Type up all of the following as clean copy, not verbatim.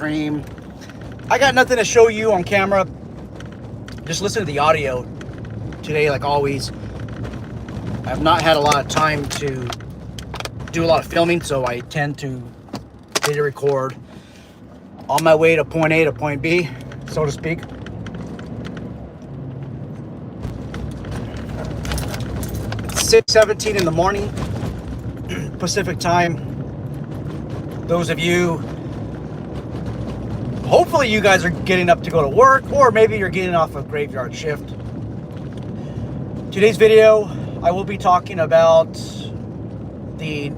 cream. I got nothing to show you on camera. Just listen to the audio today, like always. I've not had a lot of time to do a lot of filming, so I tend to hit record on my way to point A to point B, so to speak. It's 6:17 in the morning, Pacific time. Those of you, hopefully you guys are getting up to go to work, or maybe you're getting off a graveyard shift. Today's video, I will be talking about the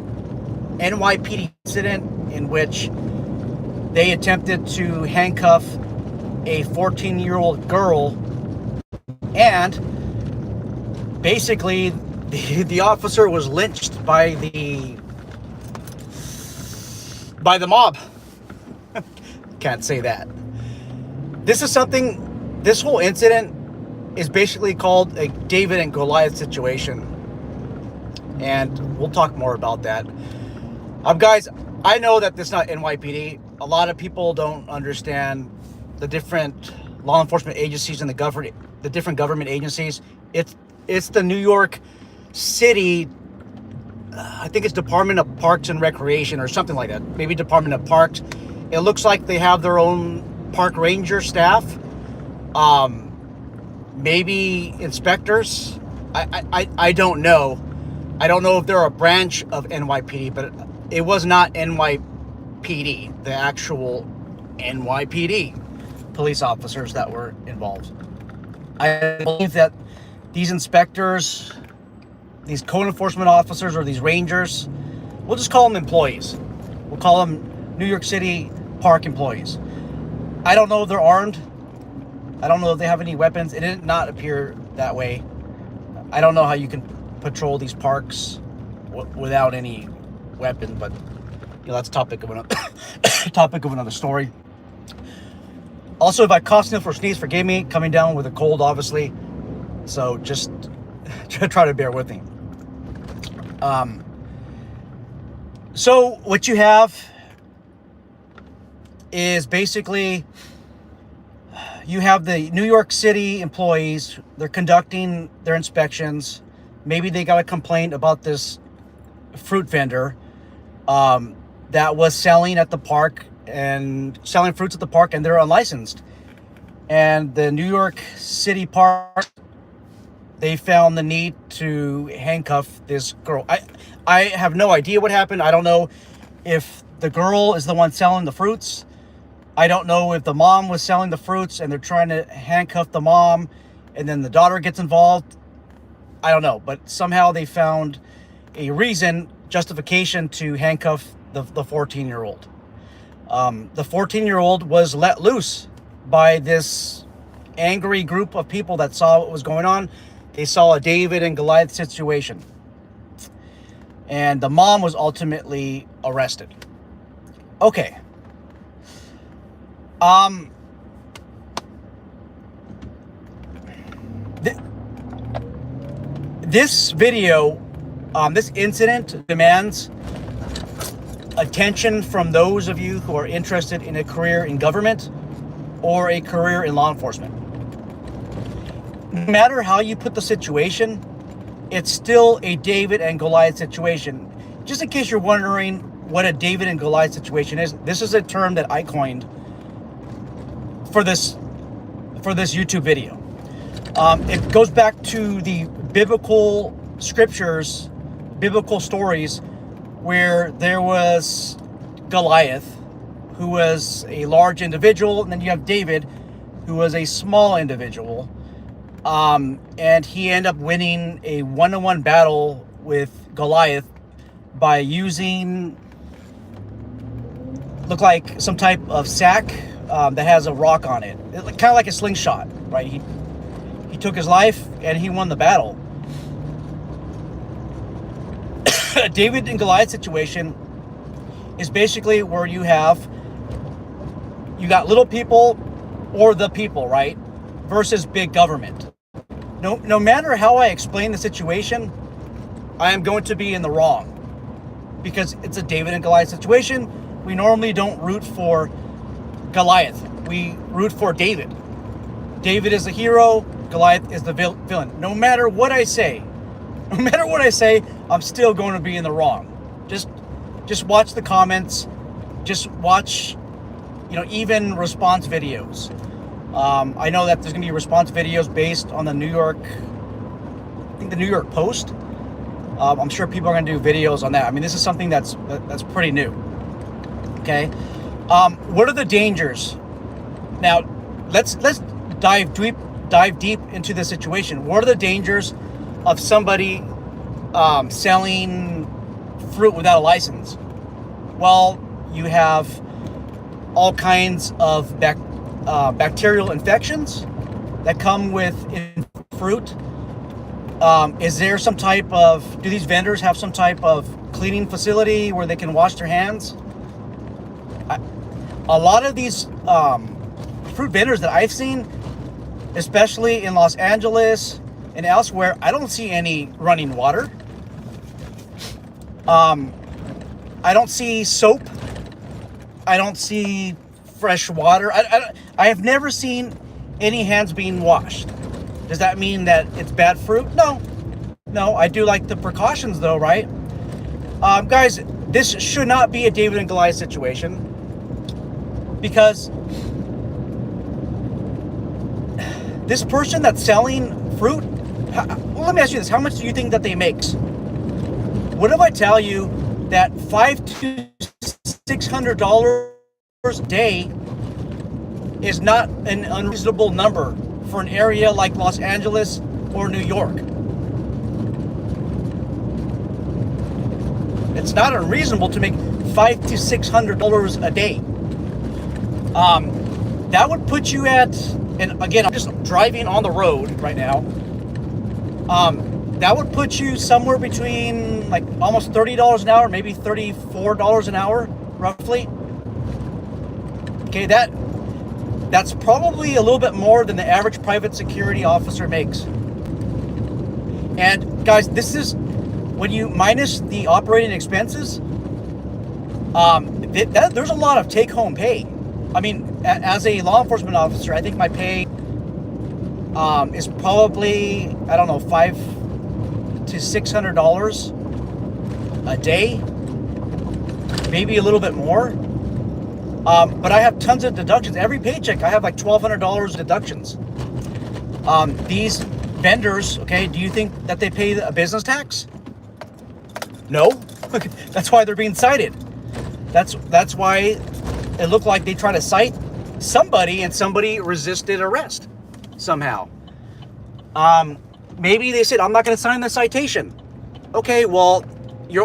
NYPD incident in which they attempted to handcuff a 14-year-old girl, and basically the officer was lynched by the mob. Can't say that. This whole incident is basically called a David and Goliath situation, and we'll talk more about that. Guys, I know that this is not NYPD. A lot of people don't understand the different law enforcement agencies and the different government agencies. It's the New York City, I think it's Department of Parks and Recreation or something like that. Maybe Department of Parks. It looks like they have their own park ranger staff. Maybe inspectors. I don't know. I don't know if they're a branch of NYPD, but it was not NYPD, the actual NYPD police officers that were involved. I believe that these inspectors, these code enforcement officers, or these rangers, we'll just call them employees. We'll call them New York City park employees. I don't know if they're armed. I don't know if they have any weapons. It did not appear that way. I don't know how you can patrol these parks without any weapon, but that's topic of another story. Also, if I cough, sniff, or sneeze, forgive me. Coming down with a cold, obviously. So just try to bear with me. So what you have is basically you have the New York City employees. They're conducting their inspections. Maybe they got a complaint about this fruit vendor that was selling at the park and selling fruits at the park, and they're unlicensed. And the New York City Park, they found the need to handcuff this girl. I have no idea what happened. I don't know if the girl is the one selling the fruits. I don't know if the mom was selling the fruits and they're trying to handcuff the mom and then the daughter gets involved. I don't know, but somehow they found a justification to handcuff the 14-year-old. The 14-year-old was let loose by this angry group of people that saw what was going on. They saw a David and Goliath situation. And the mom was ultimately arrested. Okay. This video, this incident demands attention from those of you who are interested in a career in government or a career in law enforcement. No matter how you put the situation, it's still a David and Goliath situation. Just in case you're wondering what a David and Goliath situation is, this is a term that I coined for this YouTube video. It goes back to the biblical scriptures, biblical stories, where there was Goliath, who was a large individual, and then you have David, who was a small individual. And he ended up winning a one-on-one battle with Goliath by using, look like some type of sack that has a rock on it. Kind of like a slingshot, right? He took his life and he won the battle. David and Goliath situation is basically where you got little people or the people, right? Versus big government. No matter how I explain the situation, I am going to be in the wrong, because it's a David and Goliath situation. We normally don't root for Goliath. We root for David. David is the hero. Goliath is the villain. No matter what I say, I'm still going to be in the wrong. Just watch the comments. Just watch, even response videos. I know that there's going to be response videos based on the New York Post. I'm sure people are going to do videos on that. I mean, this is something that's pretty new. Okay. What are the dangers? Now, let's dive deep into the situation. What are the dangers of somebody selling fruit without a license? Well, you have all kinds of bacterial infections that come with fruit. Is there some type of, do these vendors have some type of cleaning facility where they can wash their hands? A lot of these fruit vendors that I've seen, especially in Los Angeles and elsewhere, I don't see any running water. I don't see soap. I don't see fresh water. I have never seen any hands being washed. Does that mean that it's bad fruit? No, I do like the precautions though, right? Guys, this should not be a David and Goliath situation, because this person that's selling fruit, let me ask you this, how much do you think that they makes? What if I tell you that $500 to $600 a day is not an unreasonable number for an area like Los Angeles or New York? It's not unreasonable to make $500 to $600 a day. That would put you at, and again, I'm just driving on the road right now. That would put you somewhere between like almost $30 an hour, maybe $34 an hour, roughly. Okay, that's probably a little bit more than the average private security officer makes. And guys, this is when you minus the operating expenses. There's a lot of take-home pay. I mean, as a law enforcement officer, I think my pay is probably, I don't know, $500 to $600 a day, maybe a little bit more. But I have tons of deductions. Every paycheck, I have like $1,200 deductions. These vendors, okay, do you think that they pay a business tax? No. That's why they're being cited. That's why it looked like they tried to cite somebody and somebody resisted arrest somehow. Maybe they said, I'm not going to sign the citation. Okay, well, the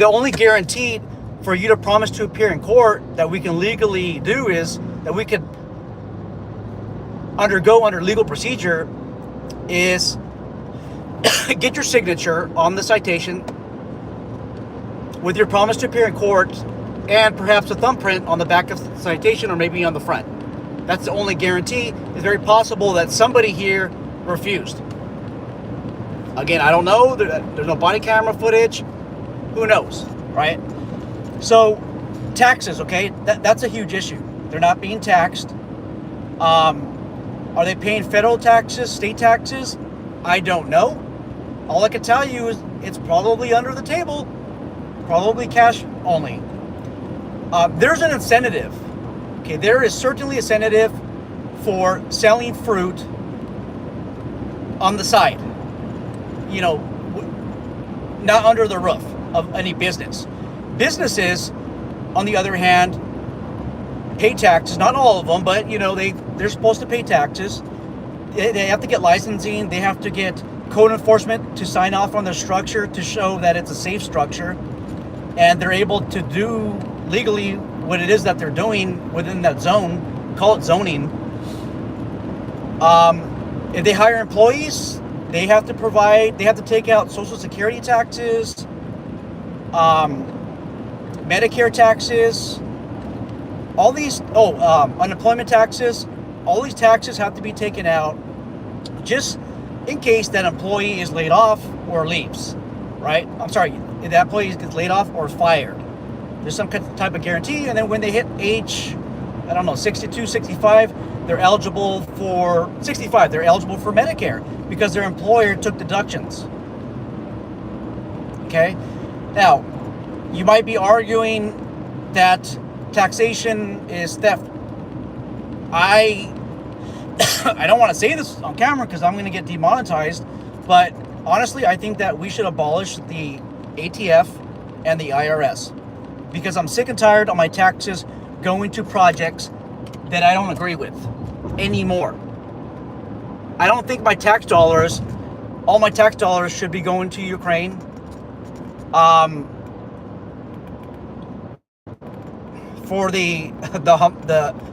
only guarantee for you to promise to appear in court that we can legally do is that we could undergo under legal procedure is get your signature on the citation with your promise to appear in court and perhaps a thumbprint on the back of the citation or maybe on the front. That's the only guarantee. It's very possible that somebody here refused. Again, I don't know. There's no body camera footage. Who knows, right? So, taxes, okay? That's a huge issue. They're not being taxed. Are they paying federal taxes, state taxes? I don't know. All I can tell you is it's probably under the table. Probably cash only. There's an incentive. Okay, there is certainly a incentive for selling fruit on the side. Not under the roof of any business. Businesses, on the other hand, pay taxes. Not all of them, but they're supposed to pay taxes. They have to get licensing. They have to get code enforcement to sign off on their structure to show that it's a safe structure, and they're able to do legally what it is that they're doing within that zone. Call it zoning. If they hire employees, they have to take out Social Security taxes, Medicare taxes, all these, unemployment taxes. All these taxes have to be taken out just in case that employee is laid off or leaves, right? I'm sorry, if that employee gets laid off or fired. There's some type of guarantee, and then when they hit age I don't know, 62, 65, they're eligible for 65. They're eligible for Medicare because their employer took deductions. Okay. Now, you might be arguing that taxation is theft. I don't want to say this on camera because I'm going to get demonetized, but honestly, I think that we should abolish the ATF and the IRS because I'm sick and tired of my taxes going to projects that I don't agree with anymore. I don't think all my tax dollars should be going to Ukraine. For the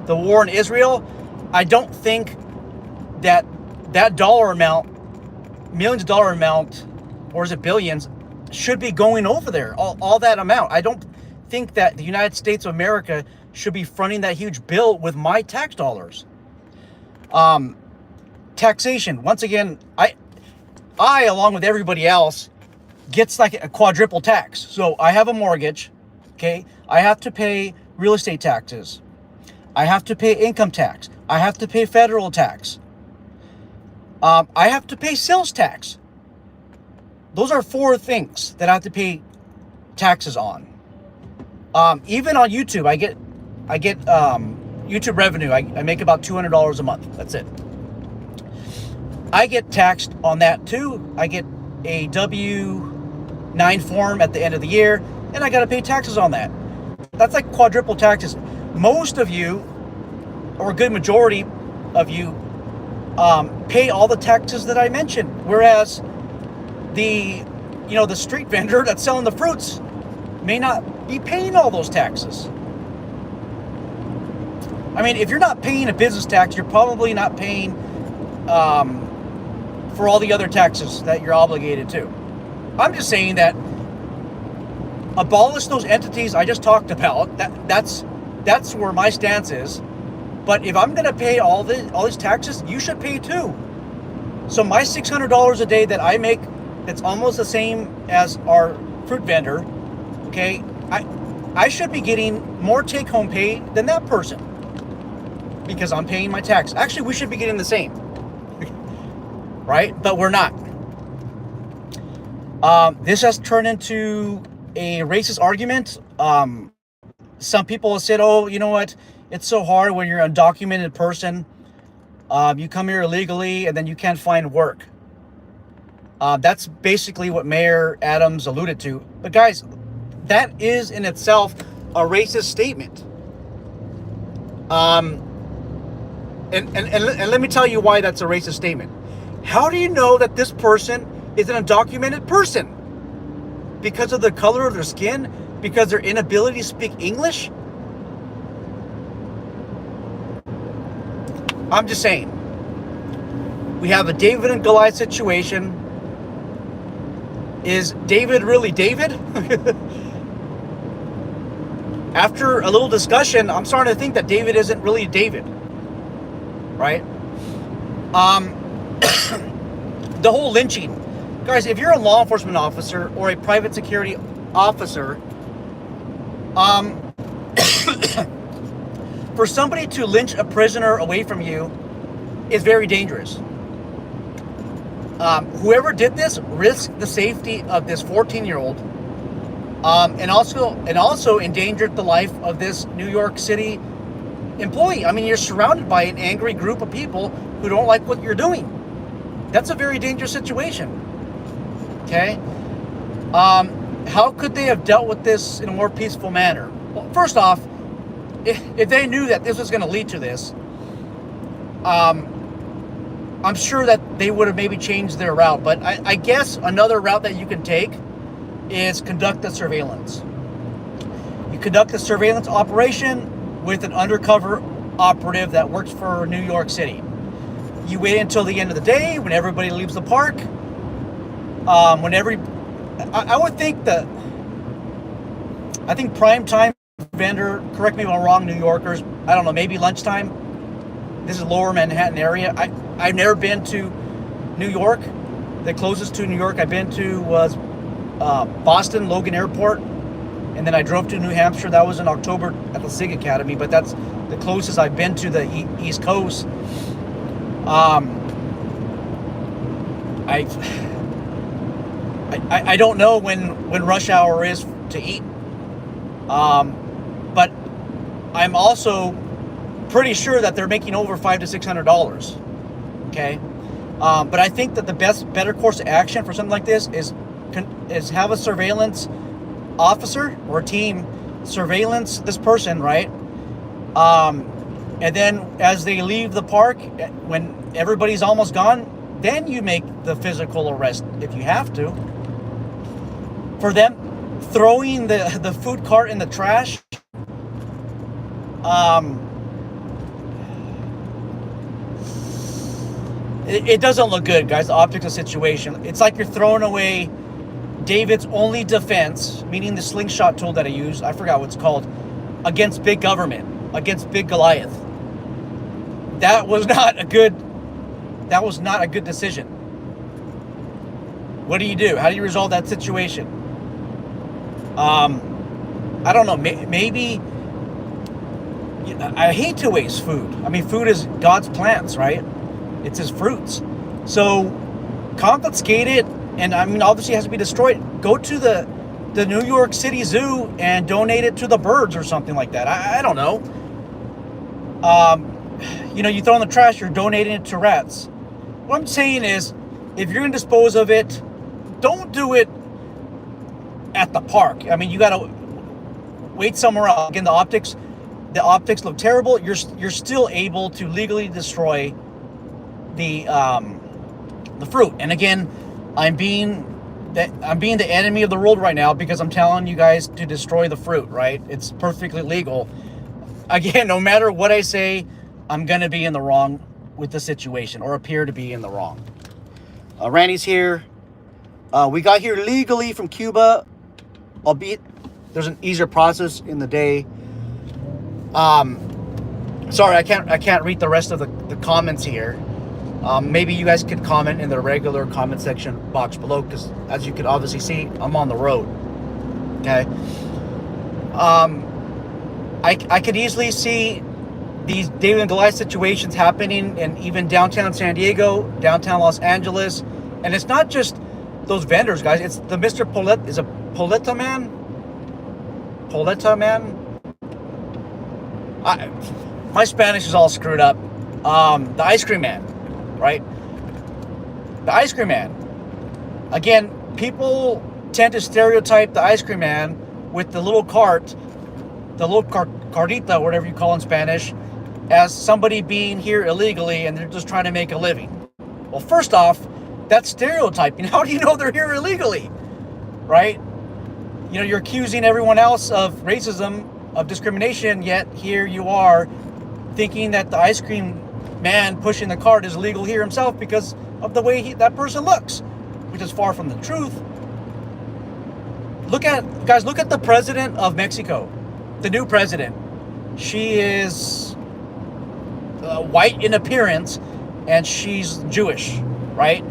war in Israel, I don't think that dollar amount, millions of dollar amount, or is it billions, should be going over there. All that amount. I don't think that the United States of America should be fronting that huge bill with my tax dollars. Taxation. Once again, I along with everybody else gets like a quadruple tax. So I have a mortgage. Okay, I have to pay real estate taxes. I have to pay income tax. I have to pay federal tax. I have to pay sales tax. Those are 4 things that I have to pay taxes on. Even on YouTube, I get YouTube revenue. I make about $200 a month. That's it. I get taxed on that too. I get a W-9 form at the end of the year, and I got to pay taxes on that. That's like quadruple taxes. Most of you, or a good majority of you, pay all the taxes that I mentioned, whereas the street vendor that's selling the fruits may not be paying all those taxes. I mean, if you're not paying a business tax, you're probably not paying for all the other taxes that you're obligated to. I'm just saying that abolish those entities I just talked about. That's where my stance is. But if I'm going to pay all these taxes, you should pay too. So my $600 a day that I make, that's almost the same as our fruit vendor. Okay, I should be getting more take-home pay than that person because I'm paying my tax. Actually, we should be getting the same, right? But we're not. This has turned into a racist argument. Some people have said, oh, you know what? It's so hard when you're an undocumented person. You come here illegally and then you can't find work. That's basically what Mayor Adams alluded to. But guys, that is in itself a racist statement. And let me tell you why that's a racist statement. How do you know that this person is an undocumented person? Because of the color of their skin? Because their inability to speak English? I'm just saying. We have a David and Goliath situation. Is David really David? After a little discussion, I'm starting to think that David isn't really David. Right? The whole lynching. Guys, if you're a law enforcement officer or a private security officer, for somebody to lynch a prisoner away from you is very dangerous. Whoever did this risked the safety of this 14-year-old, and also endangered the life of this New York City employee. I mean, you're surrounded by an angry group of people who don't like what you're doing. That's a very dangerous situation. Okay? How could they have dealt with this in a more peaceful manner? Well, first off, if they knew that this was going to lead to this, I'm sure that they would have maybe changed their route. But I guess another route that you can take is conduct the surveillance. You conduct a surveillance operation with an undercover operative that works for New York City. You wait until the end of the day when everybody leaves the park. I would think I think prime time vendor, correct me if I'm wrong, New Yorkers, I don't know, maybe lunchtime. This is lower Manhattan area. I've never been to New York. The closest to New York I've been to was Boston, Logan Airport. And then I drove to New Hampshire. That was in October at the SIG Academy, but that's the closest I've been to the East Coast. Um, I don't know when rush hour is to eat. But I'm also pretty sure that they're making over $500 to $600. Okay. But I think that the better course of action for something like this is have a surveillance officer or team surveillance this person, right? And then as they leave the park, when everybody's almost gone, then you make the physical arrest if you have to. For them throwing the food cart in the trash, it doesn't look good, guys. The optics of the situation. It's like you're throwing away David's only defense, meaning the slingshot tool that I use, I forgot what it's called, against big government, against big Goliath. That was not a good decision. What do you do? How do you resolve that situation? I don't know. Maybe I hate to waste food. I mean, food is God's plants, right? It's his fruits. So confiscate it, and I mean, obviously it has to be destroyed. Go to the New York City Zoo and donate it to the birds or something like that. I don't know. You throw in the trash, you're donating it to rats. What I'm saying is, if you're going to dispose of it, don't do it at the park. I mean, you got to wait somewhere else. Again, the optics look terrible. You're still able to legally destroy the fruit. And again, I'm being the enemy of the world right now because I'm telling you guys to destroy the fruit, right? It's perfectly legal. Again, no matter what I say, I'm going to be in the wrong with the situation, or appear to be in the wrong. Randy's here. We got here legally from Cuba, albeit there's an easier process in the day. Sorry, I can't read the rest of the comments here. Maybe you guys could comment in the regular comment section box below, because as you can obviously see, I'm on the road. Okay. I could easily see these David and Goliath situations happening in even downtown San Diego, downtown Los Angeles. And it's not just those vendors, guys. It's the Mr. Poletta. Is it Poletta Man? Poletta Man? My Spanish is all screwed up. The ice cream man, right? The ice cream man. Again, people tend to stereotype the ice cream man with the little cart, the little cartita, whatever you call it in Spanish, as somebody being here illegally and they're just trying to make a living. Well, first off, that's stereotyping. How do you know they're here illegally, right? You're accusing everyone else of racism, of discrimination, yet here you are thinking that the ice cream man pushing the cart is illegal here himself because of the way that person looks, which is far from the truth. Look at the president of Mexico, the new president. She is white in appearance, and she's Jewish, right?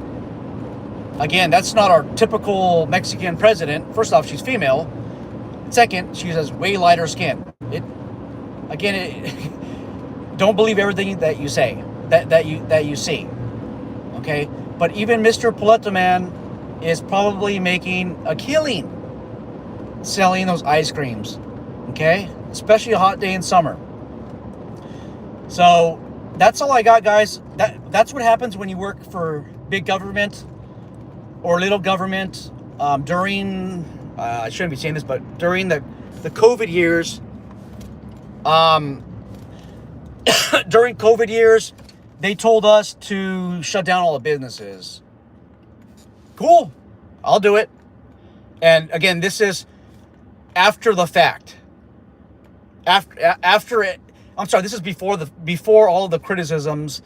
Again, that's not our typical Mexican president. First off, she's female. Second, she has way lighter skin. Don't believe everything that you say, that you see. Okay? But even Mr. Poletta Man is probably making a killing selling those ice creams. Okay? Especially a hot day in summer. So that's all I got, guys. That's what happens when you work for big government or little government. During I shouldn't be saying this, but during the COVID years, during COVID years, they told us to shut down all the businesses. Cool, I'll do it. And again, this is after the fact. After it, I'm sorry, this is before all of the criticisms.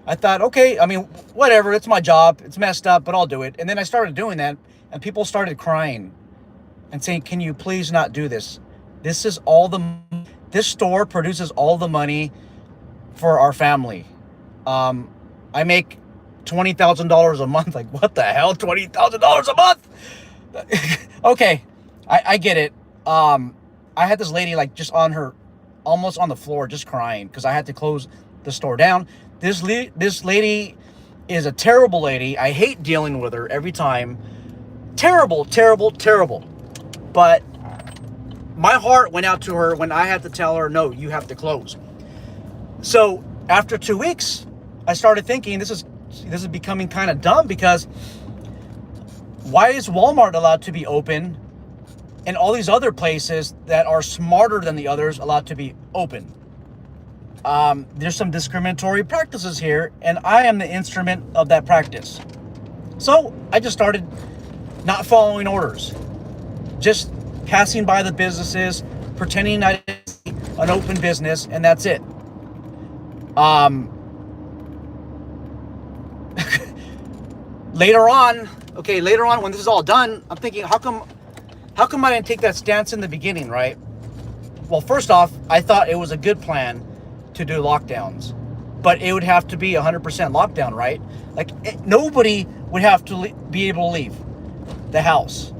I thought, okay, I mean, whatever, it's my job, it's messed up, but I'll do it. And then I started doing that, and people started crying and saying, can you please not do this? This store produces all the money for our family. I make $20,000 a month. Like, what the hell? $20,000 a month? Okay, I get it. I had this lady, like, just on almost on the floor just crying because I had to close the store down. This lady is a terrible lady. I hate dealing with her every time. Terrible, terrible, terrible. But my heart went out to her when I had to tell her, no, you have to close. So after 2 weeks, I started thinking this is becoming kind of dumb, because why is Walmart allowed to be open and all these other places that are smarter than the others allowed to be open? There's some discriminatory practices here, and I am the instrument of that practice. So I just started not following orders, just passing by the businesses, pretending I didn't see an open business, and that's it. Later on when this is all done, I'm thinking, how come I didn't take that stance in the beginning, right? Well, first off, I thought it was a good plan to do lockdowns, but it would have to be 100% lockdown, right? Like, nobody would have to be able to leave the house.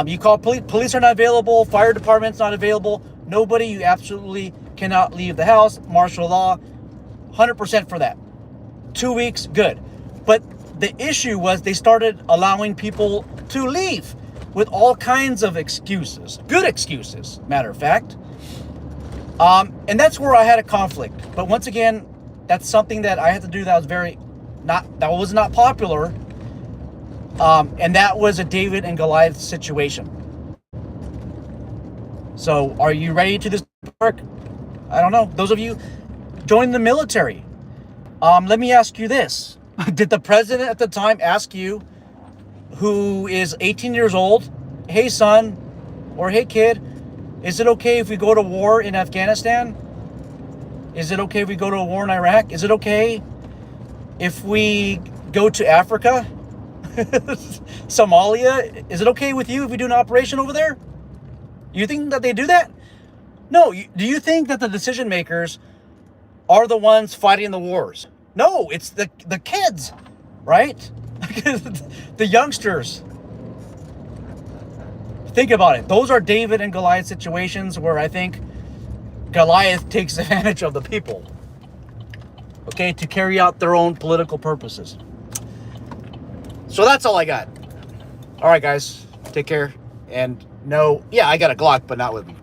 You call police are not available, fire department's not available, nobody, you absolutely cannot leave the house, martial law, 100% for that. 2 weeks, good. But the issue was they started allowing people to leave with all kinds of excuses, good excuses, matter of fact. And that's where I had a conflict. But once again, that's something that I had to do that was not popular. And that was a David and Goliath situation. So are you ready to this work? I don't know. Those of you join the military. Let me ask you this. Did the president at the time ask you, who is 18 years old, hey son, or hey kid, is it okay if we go to war in Afghanistan? Is it okay if we go to a war in Iraq? Is it okay if we go to Africa? Somalia? Is it okay with you if we do an operation over there? You think that they do that? No. Do you think that the decision makers are the ones fighting the wars? No, it's the kids, right? The youngsters. Think about it. Those are David and Goliath situations where I think Goliath takes advantage of the people, okay, to carry out their own political purposes. So that's all I got. All right, guys, take care. And no, yeah, I got a Glock, but not with me.